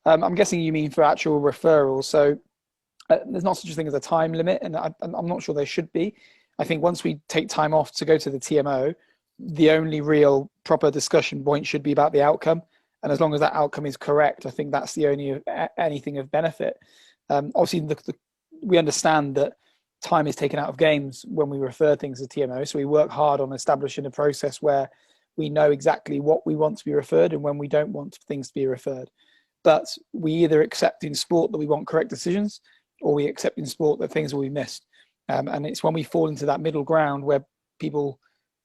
I'm guessing you mean for actual referrals. So there's not such a thing as a time limit, and I'm not sure there should be. I think once we take time off to go to the TMO, the only real proper discussion point should be about the outcome. And as long as that outcome is correct, I think that's the only anything of benefit. Obviously, we understand that time is taken out of games when we refer things to TMO. So we work hard on establishing a process where we know exactly what we want to be referred and when we don't want things to be referred. But we either accept in sport that we want correct decisions, or we accept in sport that things will be missed. And it's when we fall into that middle ground where people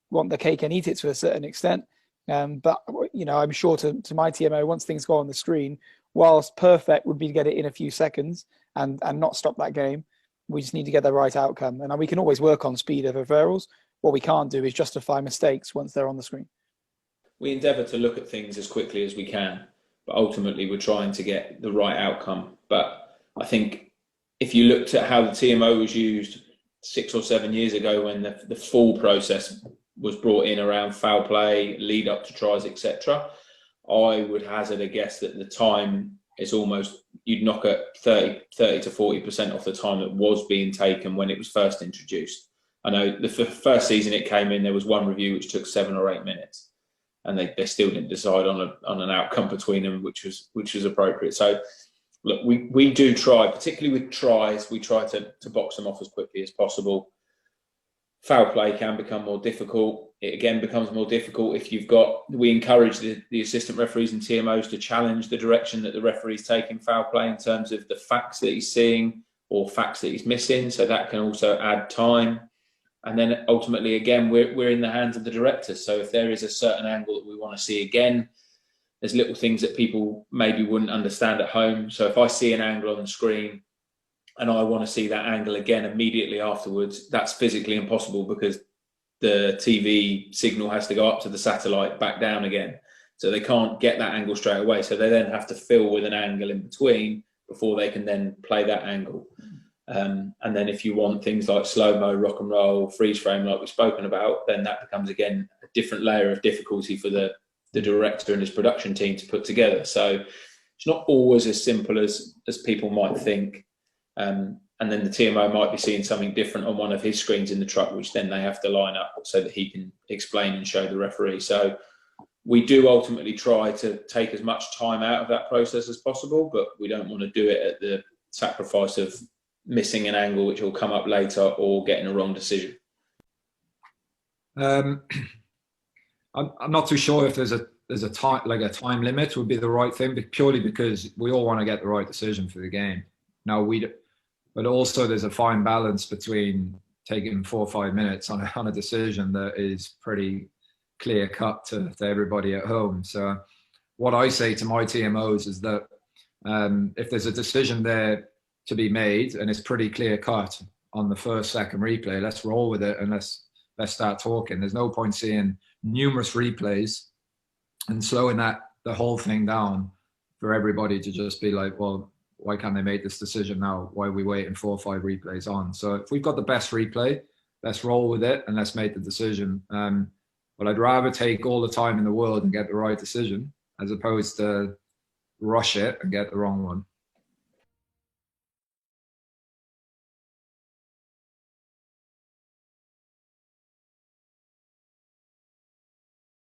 want the cake and eat it to a certain extent. But, I'm sure to my TMO, once things go on the screen, whilst perfect would be to get it in a few seconds and not stop that game, we just need to get the right outcome. And we can always work on speed of referrals. What we can't do is justify mistakes once they're on the screen. We endeavour to look at things as quickly as we can, but ultimately we're trying to get the right outcome. But I think if you looked at how the TMO was used 6 or 7 years ago, when the full process was brought in around foul play, lead up to tries, etc., I would hazard a guess that the time is almost, you'd knock at 30 to 40% off the time that was being taken when it was first introduced. I know the first season it came in, there was one review which took 7 or 8 minutes, and they still didn't decide on an outcome between them, which was appropriate. So look, we do try, particularly with tries, we try to box them off as quickly as possible. Foul play can become more difficult. It again becomes more difficult if we encourage the assistant referees and TMOs to challenge the direction that the referee's taking foul play in terms of the facts that he's seeing or facts that he's missing. So that can also add time. And then ultimately, again, we're in the hands of the directors. So if there is a certain angle that we want to see again, there's little things that people maybe wouldn't understand at home. So if I see an angle on the screen and I want to see that angle again immediately afterwards, that's physically impossible because the TV signal has to go up to the satellite, back down again. So they can't get that angle straight away. So they then have to fill with an angle in between before they can then play that angle. And then if you want things like slow-mo, rock and roll, freeze frame, like we've spoken about, then that becomes, again, a different layer of difficulty for the director and his production team to put together. So it's not always as simple as people might think. And then the TMO might be seeing something different on one of his screens in the truck, which then they have to line up so that he can explain and show the referee. So we do ultimately try to take as much time out of that process as possible, but we don't want to do it at the sacrifice of missing an angle which will come up later or getting a wrong decision. I'm not too sure if there's a time limit would be the right thing, but purely because we all want to get the right decision for the game. Now but also there's a fine balance between taking 4 or 5 minutes on a decision that is pretty clear cut to everybody at home. So what I say to my TMOs is that if there's a decision there to be made and it's pretty clear cut on the first, second replay, let's roll with it and let's start talking. There's no point seeing numerous replays and slowing the whole thing down for everybody to just be like, well, why can't they make this decision now? Why are we waiting 4 or 5 replays on? So if we've got the best replay, let's roll with it and let's make the decision. But I'd rather take all the time in the world and get the right decision as opposed to rush it and get the wrong one.